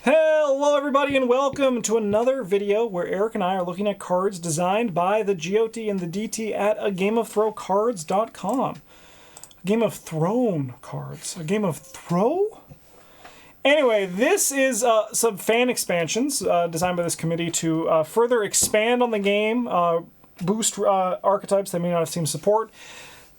Hello everybody and welcome to another video where Eric and I are looking at cards designed by the GOT and the DT at aGameofThrowCards.com. A Game of Throne cards. A Game of Throw? Anyway, this is some fan expansions designed by this committee to further expand on the game, boost archetypes that may not have seen support,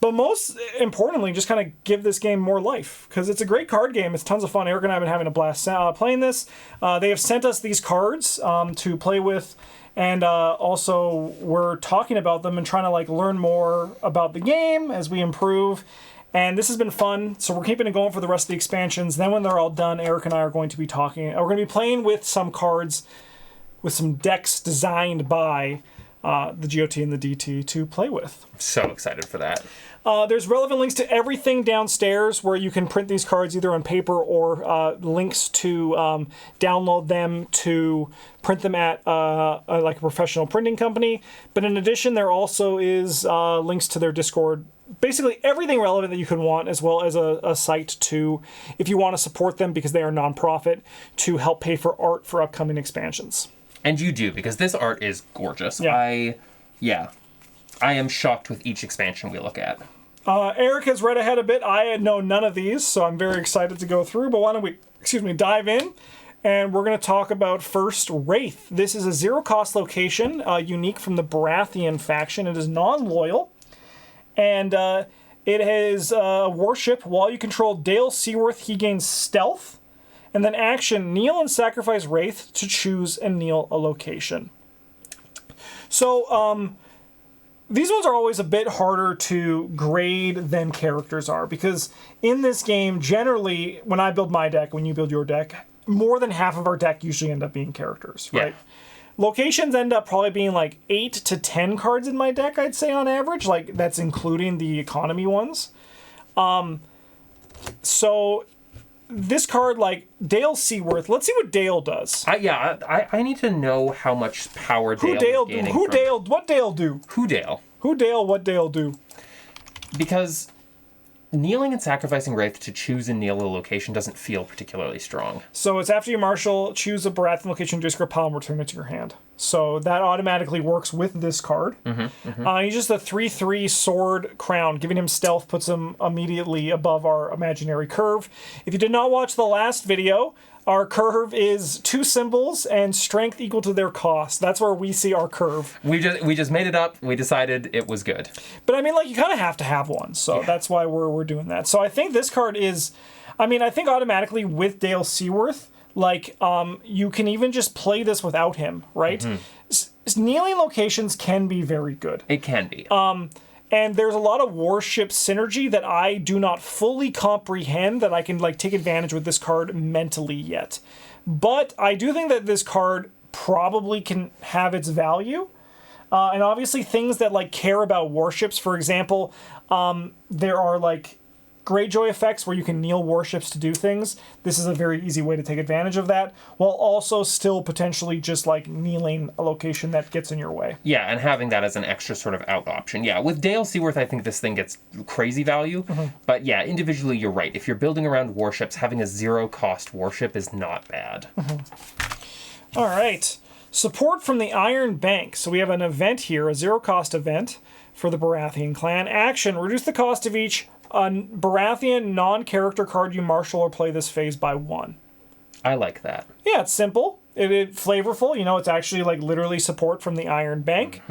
but most importantly, just kind of give this game more life, because it's a great card game. It's tons of fun. Eric and I have been having a blast playing this. They have sent us these cards to play with, and also we're talking about them and trying to learn more about the game as we improve. And this has been fun, so we're keeping it going for the rest of the expansions. Then when they're all done, Eric and I are going to be talking. We're going to be playing with some cards, with some decks designed by the GOT and the DT to play with. So excited for that. There's relevant links to everything downstairs where you can print these cards either on paper or links to download them to print them at like a professional printing company. But in addition, there also is links to their Discord. Basically everything relevant that you could want, as well as a site to, if you want to support them because they are nonprofit, to help pay for art for upcoming expansions. And you do, because this art is gorgeous. Yeah. I am shocked with each expansion we look at. Eric has read ahead a bit. I know none of these, so I'm very excited to go through. But why don't we, dive in? And we're going to talk about first Wraith. This is a zero-cost location, unique from the Baratheon faction. It is non-loyal. And it has a warship. While you control Dale Seaworth, he gains stealth. And then action, kneel and sacrifice Wraith to choose and kneel a location. So, these ones are always a bit harder to grade than characters are, because in this game, generally, when I build my deck, when you build your deck, more than half of our deck usually end up being characters, right? Yeah. Locations end up probably being 8 to 10 cards in my deck, I'd say, on average. That's including the economy ones. So this card, Dale Seaworth, let's see what Dale does. I need to know how much power Dale is gaining. What Dale do? Who Dale? What Dale do? Because kneeling and sacrificing Wraith to choose and kneel a location doesn't feel particularly strong. So it's after you marshal, choose a Baratheon location, discard a pile, and return it to your hand. So that automatically works with this card. He's just a 3/3 sword crown. Giving him stealth puts him immediately above our imaginary curve. If you did not watch the last video, our curve is 2 symbols and strength equal to their cost. That's where we see our curve. We just made it up. We decided it was good. But you kind of have to have one. So that's why we're doing that. So I think this card is, I think automatically with Dale Seaworth, you can even just play this without him, right? Kneeling locations can be very good. It can be. And there's a lot of warship synergy that I do not fully comprehend that I can take advantage with this card mentally yet. But I do think that this card probably can have its value. And obviously things that care about warships, for example, there are Greyjoy effects where you can kneel warships to do things. This is a very easy way to take advantage of that, while also still potentially just kneeling a location that gets in your way. Yeah, and having that as an extra sort of out option. Yeah, with Dale Seaworth, I think this thing gets crazy value. But yeah, individually, you're right. If you're building around warships, having a zero-cost warship is not bad. All right. Support from the Iron Bank. So we have an event here, a zero-cost event for the Baratheon clan. Action, reduce the cost of each Baratheon non-character card you marshal or play this phase by 1. I like that. Yeah, it's simple. It's flavorful. It's actually literally support from the Iron Bank.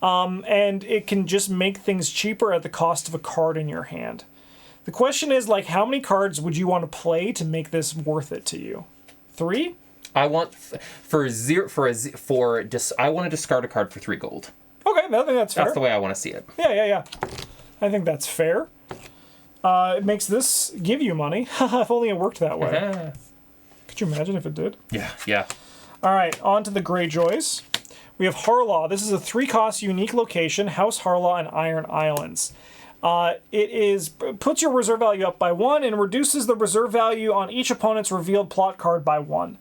And it can just make things cheaper at the cost of a card in your hand. The question is, how many cards would you want to play to make this worth it to you? 3? I want I want to discard a card for 3 gold. Okay, I think that's fair. That's the way I want to see it. Yeah. I think that's fair. It makes this give you money. If only it worked that way. Could you imagine if it did? Yeah. All right, on to the Greyjoys. We have Harlaw. This is a 3-cost unique location, House Harlaw and Iron Islands. It puts your reserve value up by 1 and reduces the reserve value on each opponent's revealed plot card by 1.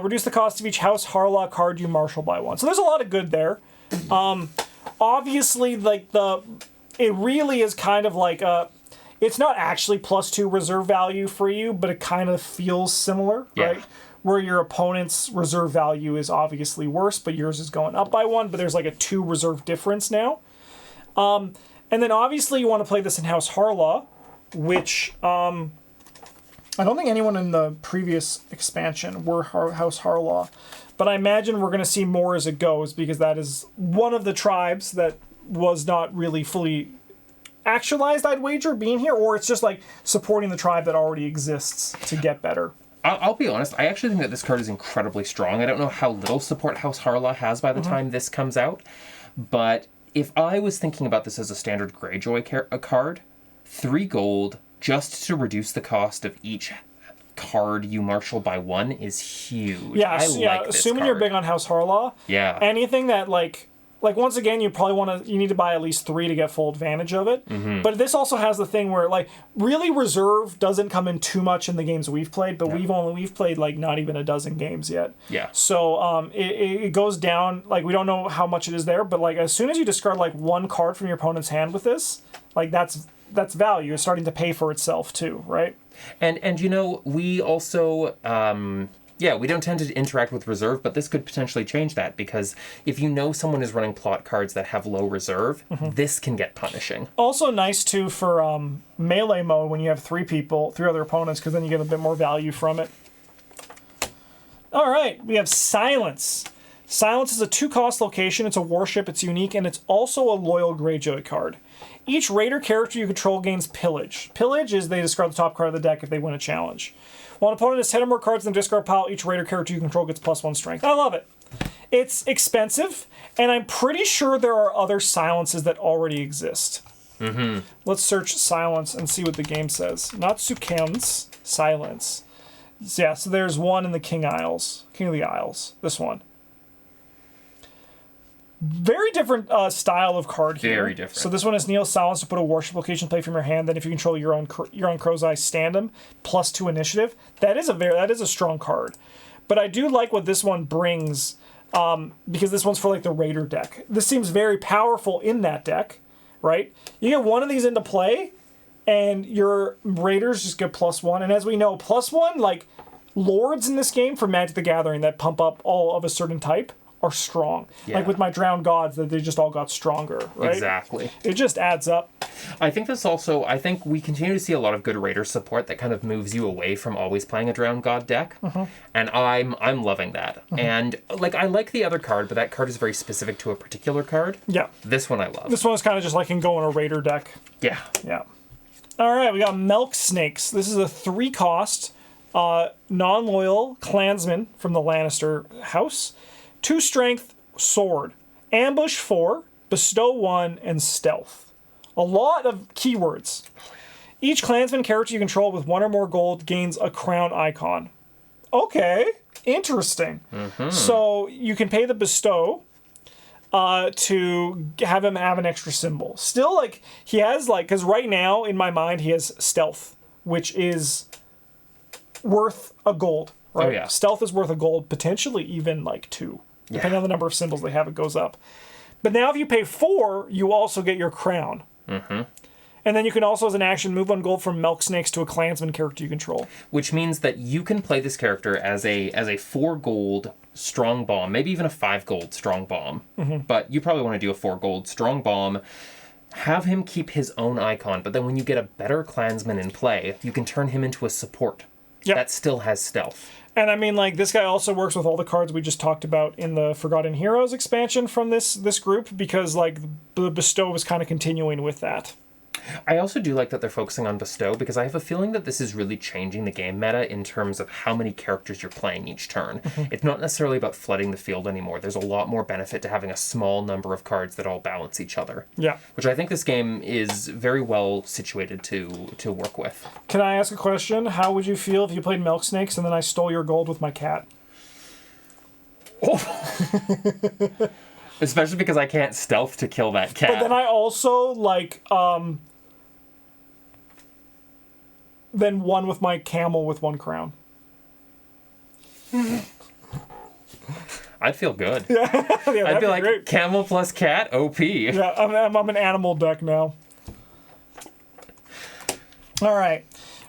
Reduce the cost of each House Harlaw card you marshal by 1. So there's a lot of good there. Obviously, it really is kind of it's not actually +2 reserve value for you, but it kind of feels similar, right? where your opponent's reserve value is obviously worse, but yours is going up by 1, but there's like a 2 reserve difference now. And then obviously you want to play this in House Harlaw, which I don't think anyone in the previous expansion were House Harlaw, but I imagine we're going to see more as it goes, because that is one of the tribes that was not really fully actualized, I'd wager, being here, or it's just like supporting the tribe that already exists to get better. I'll be honest, I actually think that this card is incredibly strong. I don't know how little support House Harlaw has by the time this comes out, but if I was thinking about this as a standard Greyjoy card, 3 gold just to reduce the cost of each card you marshal by 1 is huge. Yeah, I like this assuming card. you're big on House Harlaw, Yeah. anything that like once again, you probably you need to buy at least 3 to get full advantage of it. But this also has the thing where like really reserve doesn't come in too much in the games we've played, but we've played like not even a dozen games yet. Yeah. So it goes down, like we don't know how much it is there, but like as soon as you discard like 1 card from your opponent's hand with this, like that's value. It's starting to pay for itself too, right? And you know, we also we don't tend to interact with reserve, but this could potentially change that, because if you know someone is running plot cards that have low reserve, this can get punishing. Also nice too for melee mode when you have 3 other opponents, because then you get a bit more value from it. All right, we have Silence. Silence is a 2-cost location. It's a warship. It's unique, and it's also a loyal Greyjoy card. Each raider character you control gains Pillage. Pillage is they discard the top card of the deck if they win a challenge. While an opponent has 10 or more cards in the discard pile, each raider character you control gets +1 strength. I love it. It's expensive, and I'm pretty sure there are other silences that already exist. Let's search Silence and see what the game says. Not Sukens, Silence. Yeah, so there's one in the King of the Isles. This one. Very different style of card here. Very different. So this one is Kneel Silence to put a warship location play from your hand. Then if you control your own Crow's Eye, stand him, +2 initiative. That is a strong card. But I do like what this one brings, because this one's for like the Raider deck. This seems very powerful in that deck, right? You get one of these into play, and your Raiders just get +1. And as we know, +1, like lords in this game for Magic the Gathering that pump up all of a certain type are strong. Yeah. Like with my Drowned Gods, that they just all got stronger, right? Exactly. It just adds up. I think we continue to see a lot of good Raider support that kind of moves you away from always playing a Drowned God deck. And I'm loving that. And like I like the other card, but that card is very specific to a particular card. Yeah. This one I love. This one's kind of just like can go in a Raider deck. Yeah. Yeah. All right, we got Milk Snakes. This is a 3-cost non-loyal clansman from the Lannister house. 2 strength, sword, ambush 4, bestow 1, and stealth. A lot of keywords. Each clansman character you control with 1 or more gold gains a crown icon. Okay, interesting. So you can pay the bestow to have him have an extra symbol. Still, like, he has, like, because right now, in my mind, he has stealth, which is worth a gold, right? Oh, yeah. Stealth is worth a gold, potentially even, like, 2. Depending on the number of symbols they have, it goes up. But now if you pay 4, you also get your crown. And then you can also, as an action, move 1 gold from Milk Snakes to a clansman character you control. Which means that you can play this character as a 4 gold strong bomb, maybe even a 5 gold strong bomb. But you probably want to do a 4 gold strong bomb. Have him keep his own icon, but then when you get a better clansman in play, you can turn him into a support. Yep. That still has stealth. And I mean, like, this guy also works with all the cards we just talked about in the Forgotten Heroes expansion from this group, because, like, the Bestow is kind of continuing with that. I also do like that they're focusing on Bestow, because I have a feeling that this is really changing the game meta in terms of how many characters you're playing each turn. It's not necessarily about flooding the field anymore. There's a lot more benefit to having a small number of cards that all balance each other. Yeah. Which I think this game is very well situated to work with. Can I ask a question? How would you feel if you played Milk Snakes and then I stole your gold with my cat? Especially because I can't stealth to kill that cat. But then I also, like, then one with my camel with 1 crown. I'd feel good. Yeah, I'd be like, great. camel plus cat, OP. Yeah, I'm an animal deck now. All right.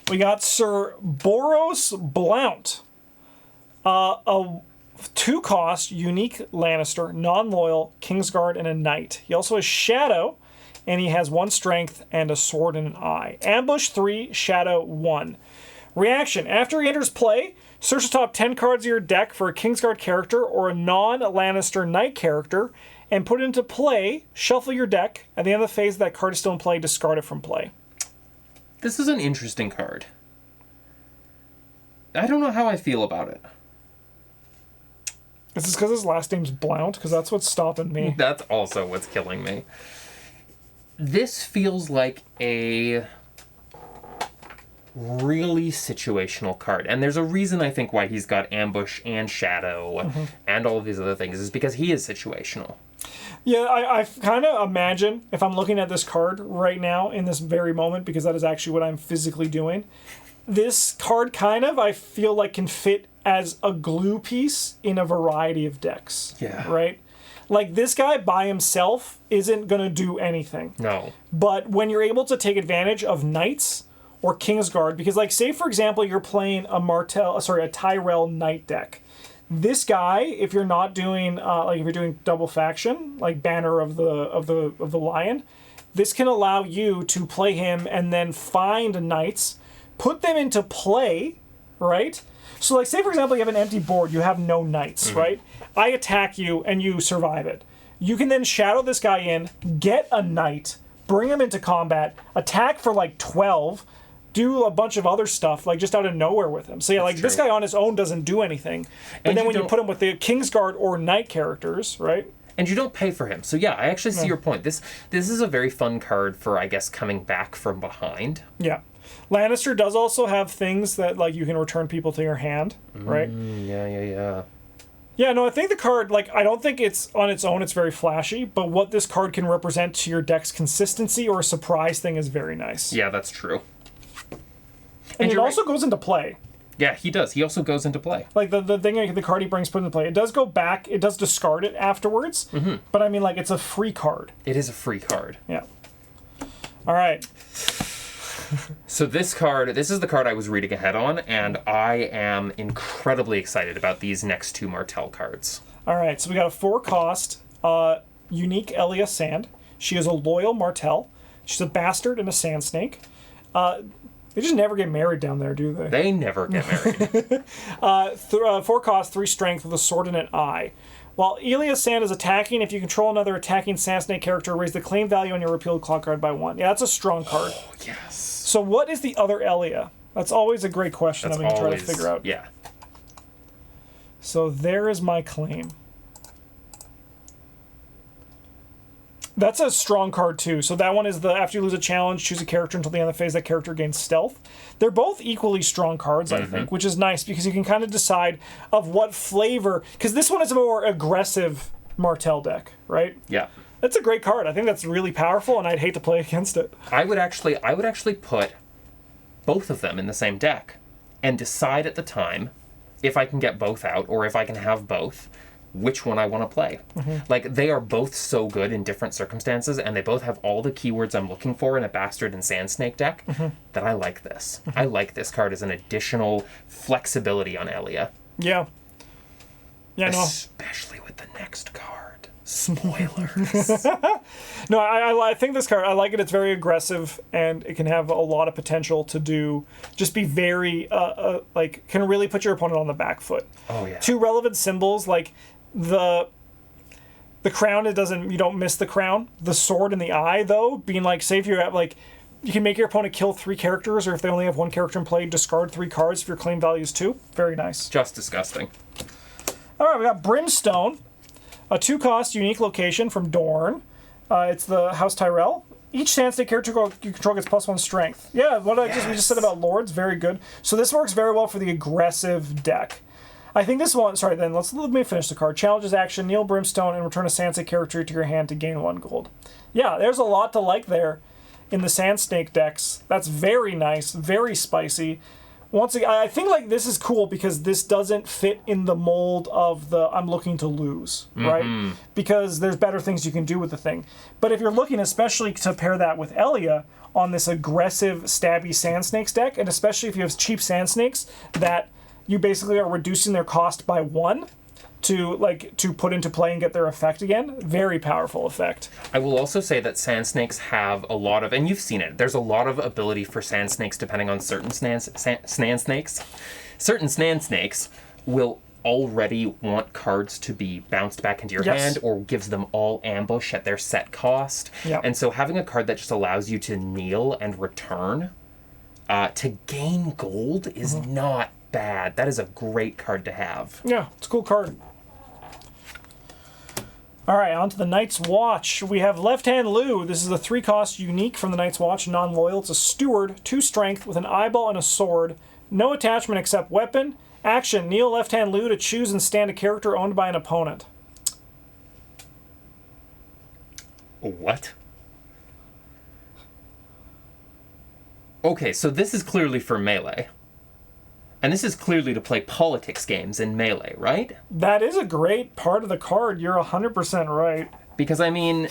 We got Sir Boros Blount. A 2-cost unique Lannister, non-loyal, Kingsguard, and a knight. He also has Shadow, and he has 1 strength and a sword and an eye. Ambush 3, Shadow 1. Reaction: after he enters play, search the top 10 cards of your deck for a Kingsguard character or a non-Lannister knight character, and put it into play. Shuffle your deck. At the end of the phase, that card is still in play. Discard it from play. This is an interesting card. I don't know how I feel about it. Is this because his last name's Blount? Because that's what's stopping me. That's also what's killing me. This feels like a really situational card. And there's a reason, I think, why he's got Ambush and Shadow and all of these other things, is because he is situational. Yeah, I kind of imagine, if I'm looking at this card right now in this very moment, because that is actually what I'm physically doing, this card kind of, I feel like, can fit as a glue piece in a variety of decks. Yeah. Right? Like, this guy by himself isn't going to do anything. No. But when you're able to take advantage of Knights or Kingsguard, because, like, say, for example, you're playing a Tyrell Knight deck. This guy, if you're not doing, if you're doing double faction, like Banner of the Lion, this can allow you to play him and then find Knights, put them into play, right? So, like, say, for example, you have an empty board, you have no Knights, right? I attack you, and you survive it. You can then shadow this guy in, get a Knight, bring him into combat, attack for, like, 12, do a bunch of other stuff, like, just out of nowhere with him. So, yeah, like, this guy on his own doesn't do anything. But then when you put him with the Kingsguard or Knight characters, right? And you don't pay for him. So, yeah, I actually see your point. This is a very fun card for, I guess, coming back from behind. Yeah. Lannister does also have things that, like, you can return people to your hand, right? Yeah. Yeah, no, I think the card, like, I don't think it's on its own, it's very flashy, but what this card can represent to your deck's consistency or a surprise thing is very nice. Yeah, that's true. And it also goes into play. Yeah, he does. He also goes into play. Like, the card he brings put into play, it does go back, it does discard it afterwards, but I mean, like, it's a free card. It is a free card. Yeah. All right. So this is the card I was reading ahead on, and I am incredibly excited about these next 2 Martell cards. All right, so we got a 4-cost unique Elia Sand. She is a loyal Martell. She's a bastard and a sand snake. They just never get married down there, do they? They never get married. 4-cost, 3 strength with a sword and an eye. While Elia Sand is attacking, if you control another attacking Sand Snake character, raise the claim value on your repealed clock card by 1. Yeah, that's a strong card. Oh, yes. So what is the other Elia? That's always a great question that we can try to figure out. Yeah. So there is my claim. That's a strong card, too. So that one is after you lose a challenge, choose a character until the end of the phase, that character gains stealth. They're both equally strong cards, I think, which is nice because you can kind of decide of what flavor... Because this one is a more aggressive Martell deck, right? Yeah. That's a great card. I think that's really powerful, and I'd hate to play against it. I would actually put both of them in the same deck and decide at the time if I can get both out or if I can have both, which one I want to play. Like, they are both so good in different circumstances, and they both have all the keywords I'm looking for in a Bastard and Sand Snake deck, that I like this. I like this card as an additional flexibility on Elia. Yeah. Yeah, no. Especially with the next card. Spoilers. No, I think this card, I like it. It's very aggressive, and it can have a lot of potential to do, just be very, can really put your opponent on the back foot. Oh, yeah. 2 relevant symbols, like the crown, you don't miss the crown. The sword and the eye, though, being like, say if you're at, like, you can make your opponent kill 3 characters, or if they only have 1 character in play, discard 3 cards if your claim value is 2. Very nice. Just disgusting. All right, we got Brimstone. A 2-cost unique location from Dorne. It's the House Tyrell. Each Sand Snake character you control gets +1 strength. Yeah, we just said about Lords, very good. So this works very well for the aggressive deck. I think this one, let me finish the card. Challenges action, kneel Brimstone, and return a Sand Snake character to your hand to gain 1 gold. Yeah, there's a lot to like there in the Sand Snake decks. That's very nice, very spicy. Once again, I think, like, this is cool because this doesn't fit in the mold of the I'm looking to lose, right? Because there's better things you can do with the thing. But if you're looking especially to pair that with Elia on this aggressive, stabby Sand Snakes deck, and especially if you have cheap Sand Snakes that you basically are reducing their cost by 1 to put into play and get their effect again. Very powerful effect. I will also say that sand snakes have a lot of, and you've seen it, there's a lot of ability for sand snakes depending on certain sand snakes. Certain sand snakes will already want cards to be bounced back into your hand or gives them all ambush at their set cost. Yep. And so having a card that just allows you to kneel and return to gain gold is not bad. That is a great card to have. Yeah, it's a cool card. All right, on to the Night's Watch. We have Left Hand Lou. This is a 3-cost unique from the Night's Watch, non-loyal. It's a steward, 2 strength, with an eyeball and a sword. No attachment except weapon. Action, kneel Left Hand Lou to choose and stand a character owned by an opponent. What? Okay, so this is clearly for Melee. And this is clearly to play politics games in Melee, right? That is a great part of the card. You're 100% right. Because, I mean,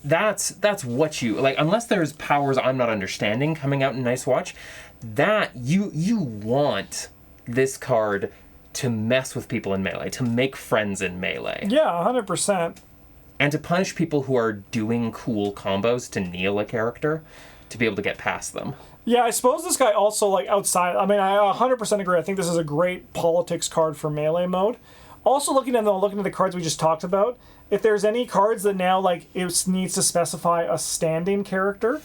that's what you... Like, unless there's powers I'm not understanding coming out in Night's Watch, that you want this card to mess with people in Melee, to make friends in Melee. Yeah, 100%. And to punish people who are doing cool combos to kneel a character to be able to get past them. Yeah, I suppose this guy also, like, outside... I mean, I 100% agree. I think this is a great politics card for Melee mode. Also, looking at the cards we just talked about, if there's any cards that now, like, it needs to specify a standing character,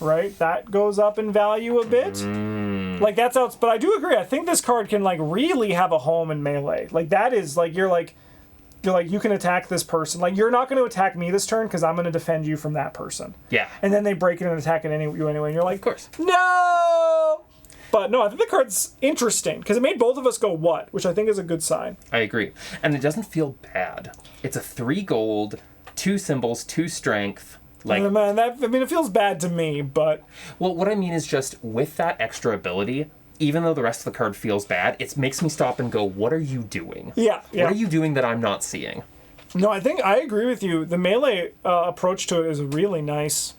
right, that goes up in value a bit. Like, that's out... But I do agree. I think this card can, like, really have a home in Melee. Like, that is, like, you're like, you can attack this person. Like, you're not going to attack me this turn because I'm going to defend you from that person. Yeah. And then they break it and attack you anyway, and you're like, of course. No! But no, I think the card's interesting because it made both of us go, what? Which I think is a good sign. I agree. And it doesn't feel bad. It's a 3 gold, 2 symbols, 2 strength. Like, man, it feels bad to me, but... Well, what I mean is just with that extra ability... Even though the rest of the card feels bad, it makes me stop and go, what are you doing? Yeah. What are you doing that I'm not seeing? No, I think I agree with you. The Melee approach to it is really nice.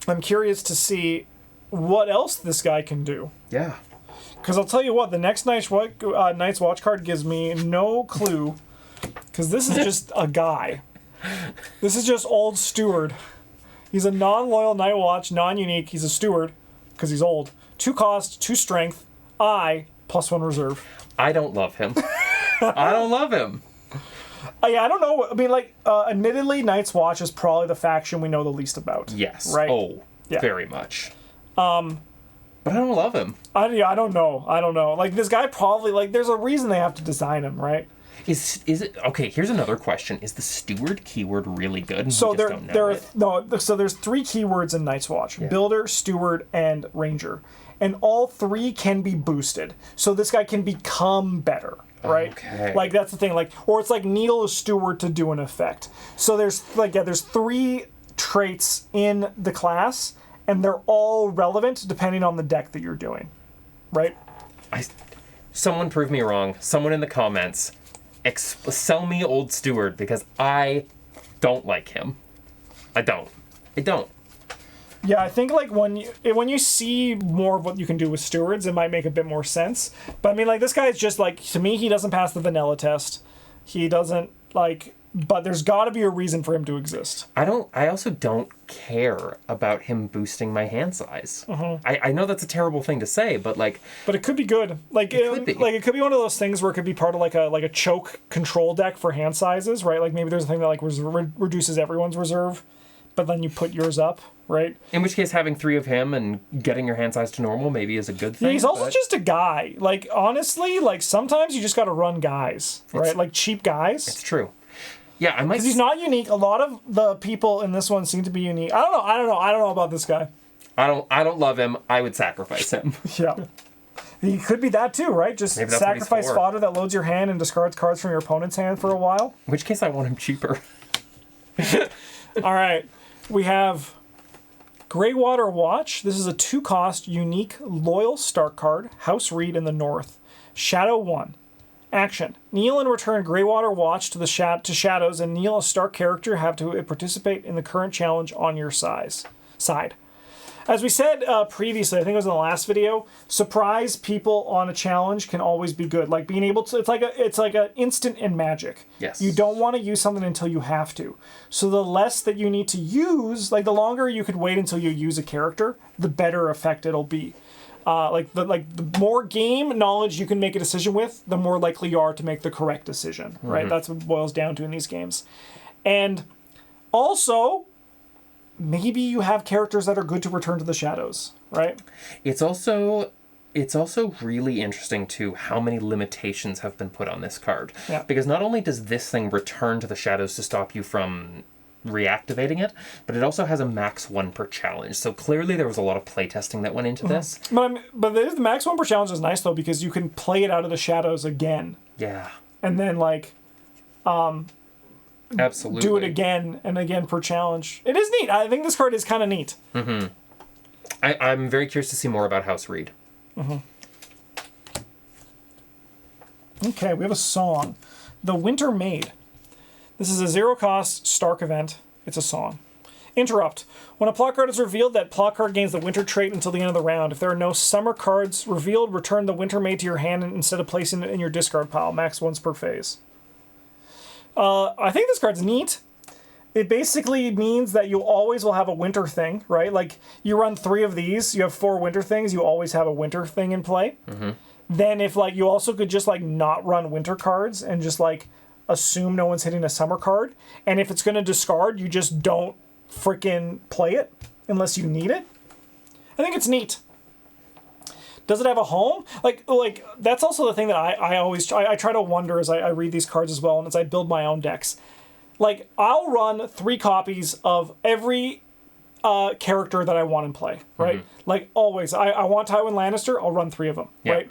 I'm curious to see what else this guy can do. Yeah. Because I'll tell you what, the next Night's Watch card gives me no clue. Because this is just a guy. This is just old steward. He's a non-loyal Night Watch, non-unique. He's a steward because he's old. 2 cost, 2 strength, +1 reserve. I don't love him. I don't love him. Yeah, I don't know. I mean, like, admittedly, Night's Watch is probably the faction we know the least about. Yes. Right? Oh, yeah. Very much. But I don't love him. I don't know. Like, this guy probably, like, there's a reason they have to design him, right? Is it... Okay, here's another question. Is the steward keyword really good? And So there's 3 keywords in Night's Watch. Yeah. Builder, steward, and ranger. And all 3 can be boosted. So this guy can become better, right? Okay. Like, that's the thing. Like, or it's like kneel a steward to do an effect. So there's 3 traits in the class, and they're all relevant depending on the deck that you're doing, right? Someone prove me wrong. Someone in the comments, sell me old steward, because I don't like him. I don't. Yeah, I think, like, when you see more of what you can do with stewards, it might make a bit more sense. But I mean, like, this guy is just, like, to me, he doesn't pass the vanilla test. He doesn't, like, but there's got to be a reason for him to exist. I also don't care about him boosting my hand size. I know that's a terrible thing to say, but, like... But it could be good. Like, it could be one of those things where it could be part of, like a choke control deck for hand sizes, right? Like, maybe there's a thing that, like, reduces everyone's reserve, but then you put yours up, right? In which case, having 3 of him and getting your hand size to normal maybe is a good thing. Yeah, he's also just a guy. Like, honestly, like, sometimes you just got to run guys, right? Like, cheap guys. It's true. Yeah, I might... Because he's not unique. A lot of the people in this one seem to be unique. I don't know about this guy. I don't love him. I would sacrifice him. Yeah. He could be that too, right? Just sacrifice fodder that loads your hand and discards cards from your opponent's hand for a while. In which case I want him cheaper. All right. We have Greywater Watch. This is a 2-cost, unique, loyal Stark card. House Reed in the North. Shadow 1. Action. Kneel and return Greywater Watch to Shadows, and kneel a Stark character have to participate in the current challenge on your side. As we said previously, I think it was in the last video, surprise people on a challenge can always be good. Like being able to, it's like an instant in Magic. Yes. You don't want to use something until you have to. So the less that you need to use, like the longer you could wait until you use a character, the better effect it'll be. The more game knowledge you can make a decision with, the more likely you are to make the correct decision. Right? That's what it boils down to in these games. And also, maybe you have characters that are good to return to the shadows, right? It's also really interesting too how many limitations have been put on this card. Yeah. Because not only does this thing return to the shadows to stop you from reactivating it, but it also has a max 1 per challenge. So clearly there was a lot of playtesting that went into this. But the max 1 per challenge is nice though, because you can play it out of the shadows again. Yeah. And then Absolutely. do it again and again per challenge. It is neat. I think this card is kind of neat. Mm-hmm. I'm very curious to see more about House Reed. Mm-hmm. Okay, we have a song. The Winter Maid. This is a 0-cost Stark event. It's a song. Interrupt. When a plot card is revealed, that plot card gains the Winter trait until the end of the round. If there are no Summer cards revealed, return the Winter Maid to your hand instead of placing it in your discard pile. Max once per phase. I think this card's neat. It basically means that you always will have a winter thing, right? Like, you run 3 of these, you have 4 winter things, you always have a winter thing in play. Mm-hmm. Then if, you also could just, not run winter cards and just, assume no one's hitting a summer card. And if it's going to discard, you just don't freaking play it unless you need it. I think it's neat. Does it have a home? Like that's also the thing that I always try to wonder as I read these cards as well, and as I build my own decks. Like, I'll run 3 copies of every character that I want in play, right? Mm-hmm. Like, always. I want Tywin Lannister, I'll run 3 of them, right?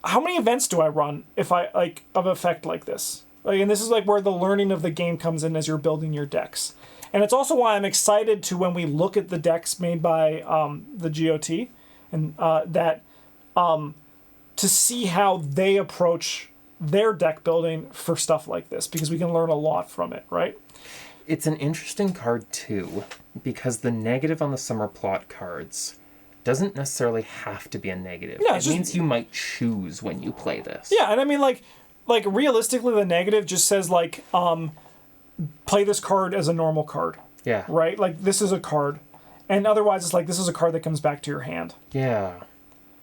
How many events do I run if I, of effect like this? And this is, where the learning of the game comes in as you're building your decks. And it's also why I'm excited to, when we look at the decks made by the GOT, and to see how they approach their deck building for stuff like this, because we can learn a lot from it, right? It's an interesting card too, because the negative on the summer plot cards doesn't necessarily have to be a negative. Yeah, it means you might choose when you play this. Yeah, and I mean, like realistically, the negative just says play this card as a normal card. Yeah. Right? Like, this is a card. And otherwise, it's this is a card that comes back to your hand. Yeah.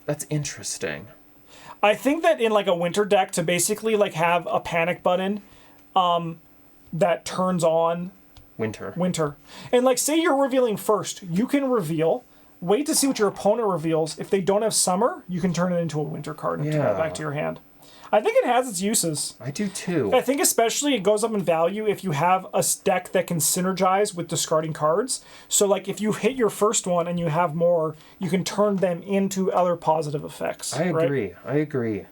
That's interesting. I think that in a winter deck, to basically have a panic button that turns on winter. And say you're revealing first, you can reveal, wait to see what your opponent reveals. If they don't have summer, you can turn it into a winter card and turn it back to your hand. I think it has its uses. I do too. I think especially it goes up in value if you have a deck that can synergize with discarding cards. So if you hit your first one and you have more, you can turn them into other positive effects. I agree.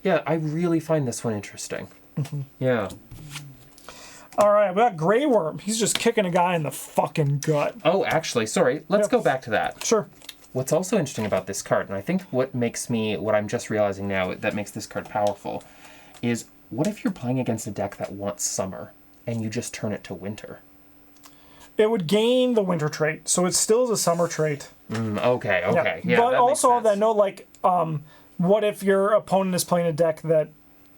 Yeah, I really find this one interesting. Mm-hmm. Yeah. All right, we got Grey Worm. He's just kicking a guy in the fucking gut. Oh, actually, sorry. Let's go back to that. Sure. What's also interesting about this card, and I think what I'm just realizing now that makes this card powerful, is what if you're playing against a deck that wants summer, and you just turn it to winter? It would gain the winter trait, so it still is a summer trait. Okay. Yeah, but also on that note, what if your opponent is playing a deck that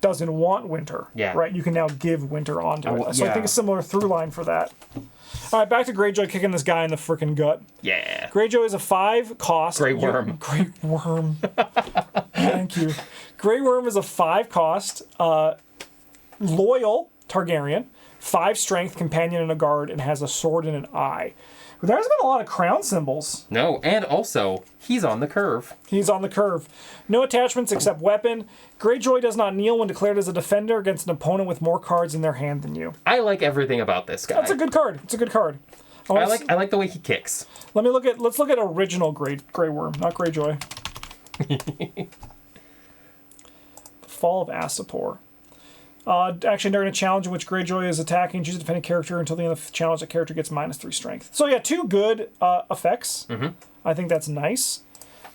doesn't want winter? Yeah. Right? You can now give winter onto it. So I think a similar through line for that. All right, back to Greyjoy kicking this guy in the freaking gut. Yeah. Greyjoy is a 5-cost. Grey Worm. Grey Worm. Thank you. Grey Worm is a 5-cost, loyal Targaryen, 5 strength, companion, and a guard, and has a sword and an eye. But there's been a lot of crown symbols. No, and also, he's on the curve. He's on the curve. No attachments except weapon. Greyjoy does not kneel when declared as a defender against an opponent with more cards in their hand than you. I like everything about this guy. That's a good card. It's a good card. I like the way he kicks. Let's look at original Grey Worm, not Greyjoy. Fall of Astapor. Actually, during a challenge in which Greyjoy is attacking, choose a defending character until the end of the challenge. The character gets -3 strength. So yeah, 2 good effects. Mm-hmm. I think that's nice.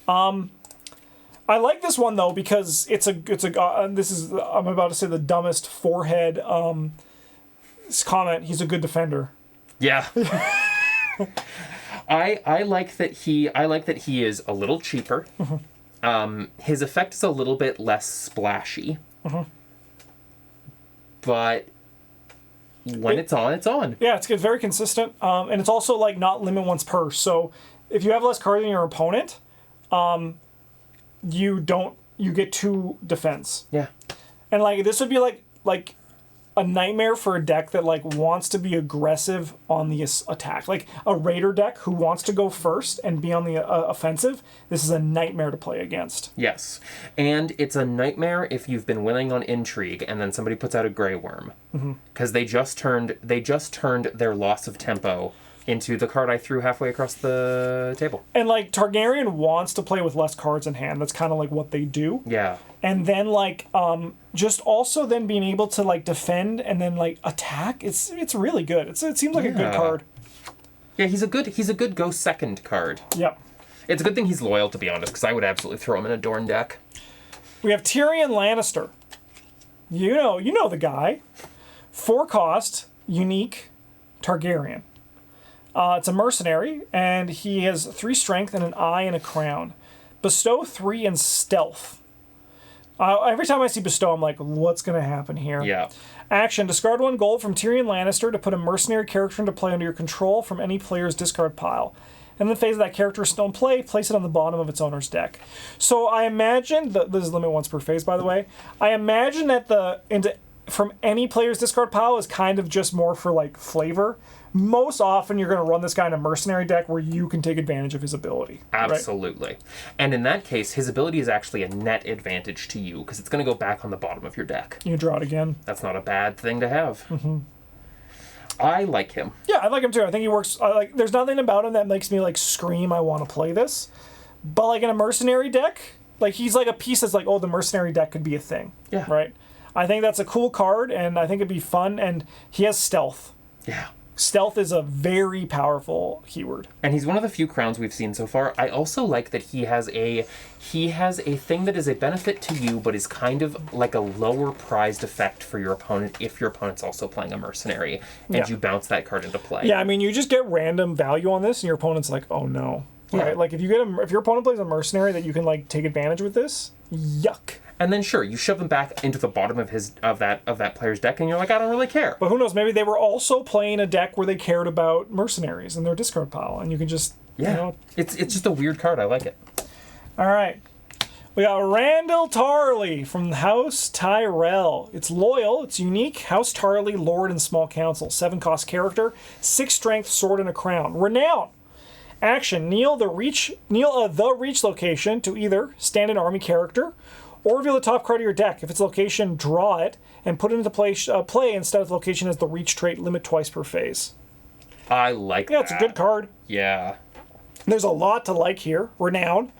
I like this one though because it's a this is, I'm about to say the dumbest forehead comment. He's a good defender. Yeah. I like that he is a little cheaper. His effect is a little bit less splashy. But when it's on, it's on. Yeah, it's very consistent. And it's also like not limit once per. So if you have less cards than your opponent, you get 2 defense. Yeah. And like this would be like a nightmare for a deck that like wants to be aggressive on the attack. Like a raider deck who wants to go first and be on the offensive. This is a nightmare to play against. Yes. And it's a nightmare if you've been winning on intrigue and then somebody puts out a Grey Worm. Because they just turned their loss of tempo into the card I threw halfway across the table. And like Targaryen wants to play with less cards in hand. That's kind of like what they do. Yeah. And then like just also then being able to like defend and then like attack. It's really good. It seems like a good card. Yeah, he's a good go second card. Yep. It's a good thing he's loyal, to be honest, because I would absolutely throw him in a Dorn deck. We have Tyrion Lannister. You know the guy. 4 cost, unique, Targaryen. It's a mercenary, and he has 3 strength and an eye and a crown. Bestow 3 in stealth. Every time I see bestow, I'm like, what's going to happen here? Yeah. Action, discard 1 gold from Tyrion Lannister to put a mercenary character into play under your control from any player's discard pile. And in the phase of that character is still in play, place it on the bottom of its owner's deck. So I imagine, this is limit once per phase, by the way, I imagine that from any player's discard pile is kind of just more for like flavor. Most often you're going to run this guy in a mercenary deck where you can take advantage of his ability. Absolutely. Right? And in that case, his ability is actually a net advantage to you because it's going to go back on the bottom of your deck. You draw it again. That's not a bad thing to have. I like him. Yeah, I like him too. I think he works. There's nothing about him that makes me like scream, I want to play this. But like in a mercenary deck, like he's like a piece that's like, oh, the mercenary deck could be a thing. Yeah. Right? I think that's a cool card, and I think it'd be fun. And he has stealth. Yeah. Stealth is a very powerful keyword. And he's one of the few crowns we've seen so far. I also like that he has a thing that is a benefit to you, but is kind of like a lower prized effect for your opponent if your opponent's also playing a mercenary, and you bounce that card into play. Yeah, I mean, you just get random value on this, and your opponent's like, oh no. Yeah. Right? Like if your opponent plays a mercenary that you can like take advantage with this, yuck. And then sure, you shove him back into the bottom of that player's deck, and you're like, I don't really care. But who knows? Maybe they were also playing a deck where they cared about mercenaries in their discard pile, and you can just It's just a weird card. I like it. All right, we got Randall Tarley from House Tyrell. It's loyal. It's unique. House Tarley, Lord and Small Council. 7 cost character. 6 strength, sword and a crown. Renown. Action: kneel the reach location to either stand an army character, or reveal the top card of your deck. If it's location, draw it, and put it into play instead of the location as the reach trait, limit twice per phase. I like that. Yeah, it's a good card. Yeah. There's a lot to like here. Renown.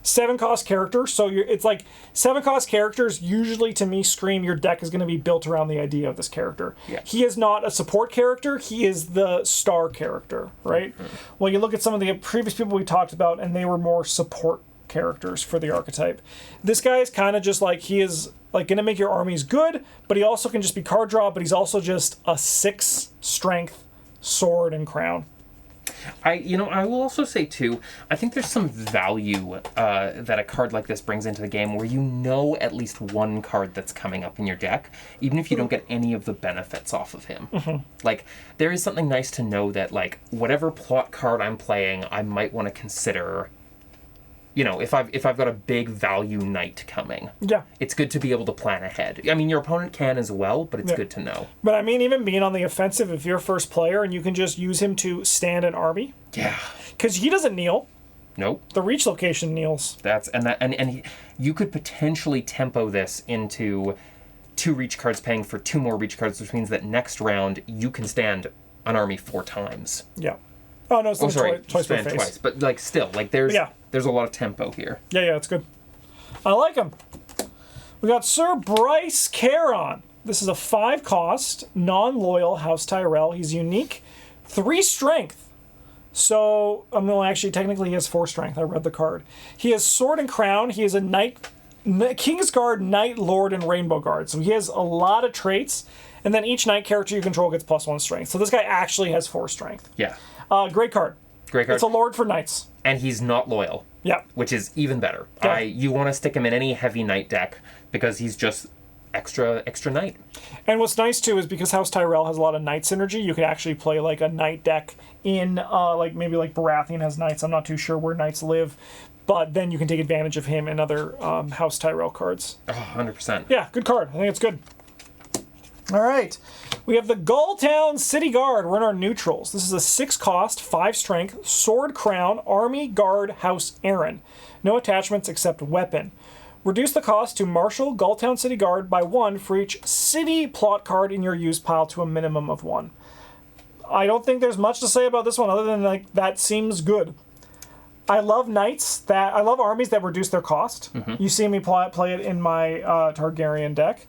7 cost character, so it's like 7 cost characters usually to me scream your deck is going to be built around the idea of this character. Yeah. He is not a support character, he is the star character, right? Well, you look at some of the previous people we talked about and they were more support characters for the archetype. This guy is kind of just like, he is like going to make your armies good, but he also can just be card draw, but he's also just a 6 strength sword and crown. I will also say too, I think there's some value that a card like this brings into the game where you know at least one card that's coming up in your deck, even if you don't get any of the benefits off of him. Like, there is something nice to know that, like, whatever plot card I'm playing, I might want to consider. You know, if I've got a big value knight coming, it's good to be able to plan ahead. I mean, your opponent can as well, but it's good to know. But I mean, even being on the offensive, if you're first player and you can just use him to stand an army, because he doesn't kneel. Nope. The reach location kneels. You could potentially tempo this into 2 reach cards, paying for 2 more reach cards, which means that next round you can stand an army 4 times. Yeah. Oh no, it's twice per phase. Twice, but like still, like there's a lot of tempo here. Yeah, it's good. I like him. We got Sir Bryce Caron. This is a 5 cost, non-loyal House Tyrell. He's unique, 3 strength. So, actually, technically he has 4 strength. I read the card. He has sword and crown. He is a knight, Kingsguard, Knight, Lord, and Rainbow Guard. So he has a lot of traits. And then each knight character you control gets +1 strength. So this guy actually has 4 strength. Yeah. Great card. Great card. It's a Lord for Knights. And he's not loyal. Yeah. Which is even better. Yeah. You want to stick him in any heavy knight deck because he's just extra knight. And what's nice too is because House Tyrell has a lot of knight synergy, you could actually play like a knight deck in like maybe like Baratheon has knights. I'm not too sure where knights live, but then you can take advantage of him and other House Tyrell cards. Oh, 100%. Yeah, good card. I think it's good. All right. We have the Gulltown City Guard. We're in our neutrals. This is a 6 cost, 5 strength, sword crown, army, guard, House Aaron. No attachments except weapon. Reduce the cost to Marshal Gulltown City Guard by 1 for each city plot card in your use pile to a minimum of 1. I don't think there's much to say about this one other than like that seems good. I love I love armies that reduce their cost. You see me play it in my Targaryen deck.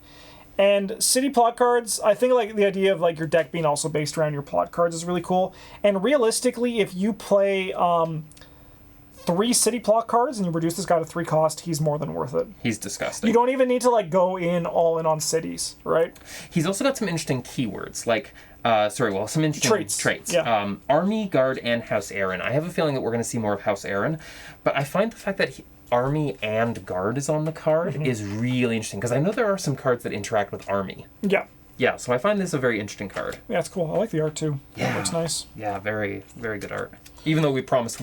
And city plot cards, I think like the idea of like your deck being also based around your plot cards is really cool. And realistically, if you play 3 city plot cards and you reduce this guy to 3 cost, he's more than worth it. He's disgusting. You don't even need to like go all in on cities, right? He's also got some interesting keywords, like, some interesting traits. Yeah. Army, Guard, and House Aaron. I have a feeling that we're going to see more of House Aaron, but I find the fact that Army and Guard is on the card is really interesting, because I know there are some cards that interact with Army. Yeah. Yeah, so I find this a very interesting card. Yeah, it's cool. I like the art too. Yeah. It looks nice. Yeah, very, very good art. Even though I promised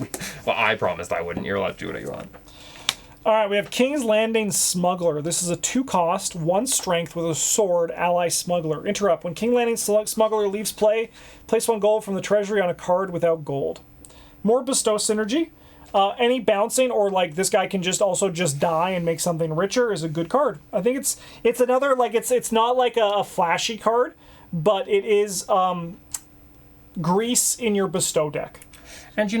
I wouldn't. You're allowed to do whatever you want. All right, we have King's Landing Smuggler. This is a 2 cost, 1 strength with a sword, ally smuggler. Interrupt. When King Landing Smuggler leaves play, place 1 gold from the treasury on a card without gold. More bestow synergy. Any bouncing or like this guy can just die and make something richer is a good card. I think it's another like it's not like a flashy card, but it is grease in your bestow deck. And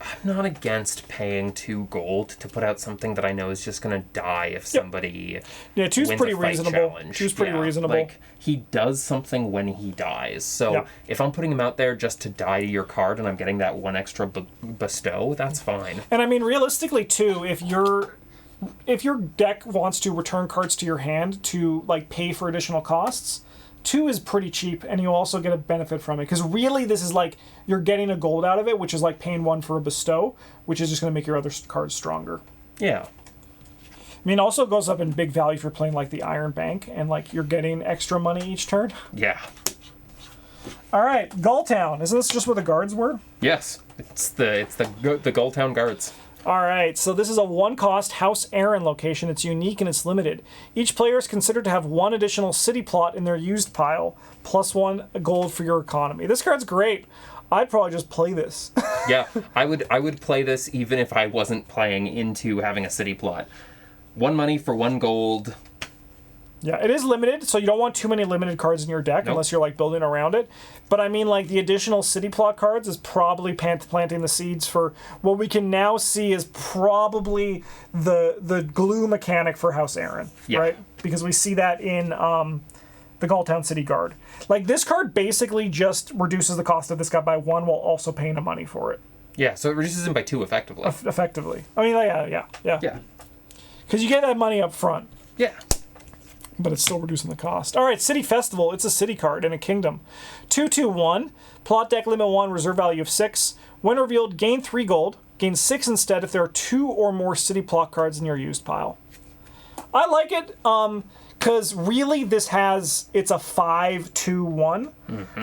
I'm not against paying 2 gold to put out something that I know is just going to die if somebody wins pretty reasonable. Challenge. 2's pretty reasonable. Like, he does something when he dies. So if I'm putting him out there just to die to your card and I'm getting that 1 extra bestow, that's fine. And I mean, realistically, too, if your deck wants to return cards to your hand to like pay for additional costs, 2 is pretty cheap, and you also get a benefit from it. Because really, this is like you're getting a gold out of it, which is like paying 1 for a bestow, which is just going to make your other cards stronger. Yeah. I mean, it also goes up in big value if you're playing like the Iron Bank, and like you're getting extra money each turn. Yeah. All right, Gulltown. Isn't this just where the guards were? Yes, it's the Gulltown Guards. All right, so this is a 1 cost House Aaron location. It's unique and it's limited. Each player is considered to have 1 additional city plot in their used pile, plus 1 gold for your economy. This card's great. I'd probably just play this. Yeah, I would play this even if I wasn't playing into having a city plot. 1 money for 1 gold. Yeah, it is limited, so you don't want too many limited cards in your deck unless you're like building around it. But I mean, like the additional city plot cards is probably planting the seeds for what we can now see is probably the glue mechanic for House Aaron, right? Because we see that in the Gulltown City Guard. Like this card basically just reduces the cost of this guy by 1 while also paying him money for it. Yeah, so it reduces him by 2 effectively. Effectively. I mean, yeah. Yeah. Because you get that money up front. Yeah. But it's still reducing the cost. All right, City Festival. It's a city card in a kingdom. 2/2/1. Plot deck limit 1, reserve value of 6. When revealed, gain 3 gold. Gain 6 instead if there are 2 or more city plot cards in your used pile. I like it because really it's a 5/2/1,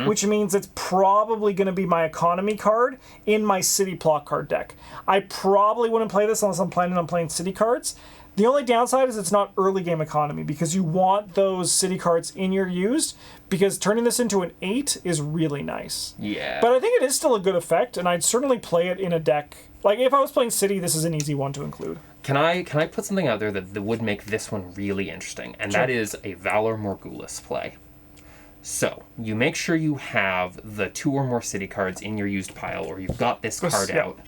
which means it's probably going to be my economy card in my city plot card deck. I probably wouldn't play this unless I'm planning on playing city cards. The only downside is it's not early game economy because you want those city cards in your used because turning this into an 8 is really nice. Yeah. But I think it is still a good effect, and I'd certainly play it in a deck. Like, if I was playing City, this is an easy one to include. Can I put something out there that would make this one really interesting? And that is a Valor Morghulis play. So, you make sure you have the 2 or more city cards in your used pile, or you've got this card out.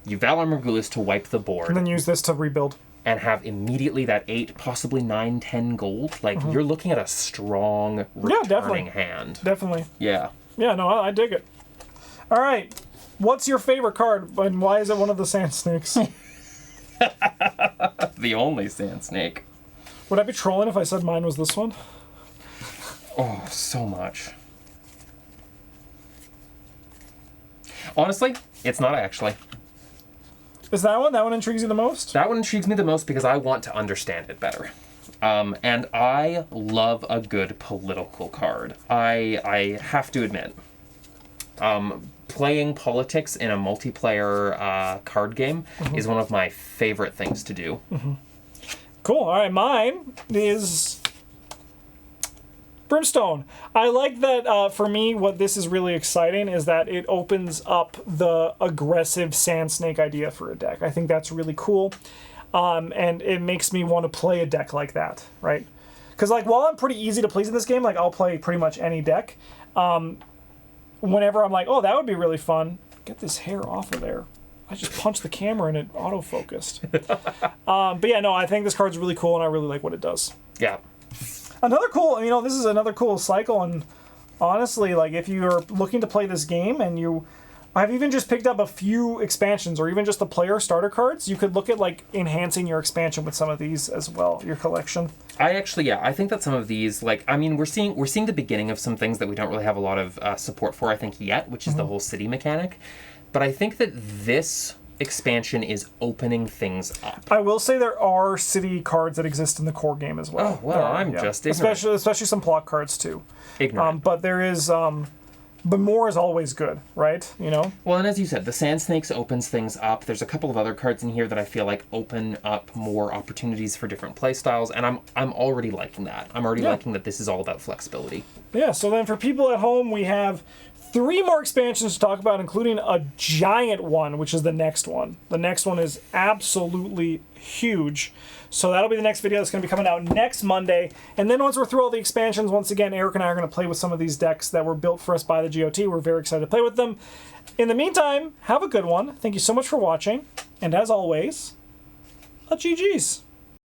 You Valor Morghulis to wipe the board. And then use this to rebuild. And have immediately that 8, possibly 9, 10 gold. Like, you're looking at a strong returning hand. Definitely. Yeah. Yeah, no, I dig it. All right. What's your favorite card, and why is it one of the Sand Snakes? The only Sand Snake. Would I be trolling if I said mine was this one? Oh, so much. Honestly, it's not actually. Is that one? That one intrigues you the most? That one intrigues me the most because I want to understand it better. And I love a good political card. I have to admit, playing politics in a multiplayer card game is one of my favorite things to do. Cool. All right, mine is Brimstone. I like that. For me, what this is really exciting is that it opens up the aggressive Sand Snake idea for a deck. I think that's really cool. And it makes me want to play a deck like that, right? Because, like, while I'm pretty easy to please in this game, like, I'll play pretty much any deck. Whenever I'm like, oh, that would be really fun, get this hair off of there. I just punched the camera and it autofocused. But yeah, no, I think this card's really cool and I really like what it does. Yeah. Another cool, this is another cool cycle, and honestly, like, if you're looking to play this game and I've even just picked up a few expansions or even just the player starter cards. You could look at, like, enhancing your expansion with some of these as well, your collection. I think that some of these, like, I mean, we're seeing the beginning of some things that we don't really have a lot of support for, I think, yet, which is the whole city mechanic. But I think that this expansion is opening things up. I will say there are city cards that exist in the core game as well. Oh, well, I'm just ignorant. Especially some plot cards, too. Ignorant. But there is... But more is always good, right? Well, and as you said, the Sand Snakes opens things up. There's a couple of other cards in here that I feel like open up more opportunities for different playstyles, and I'm already liking that. I'm already liking that this is all about flexibility. Yeah, so then for people at home, we have 3 more expansions to talk about, including a giant one, which is the next one. The next one is absolutely huge. So that'll be the next video that's going to be coming out next Monday. And then once we're through all the expansions, once again, Eric and I are going to play with some of these decks that were built for us by the GOT. We're very excited to play with them. In the meantime, have a good one. Thank you so much for watching. And as always, GG's.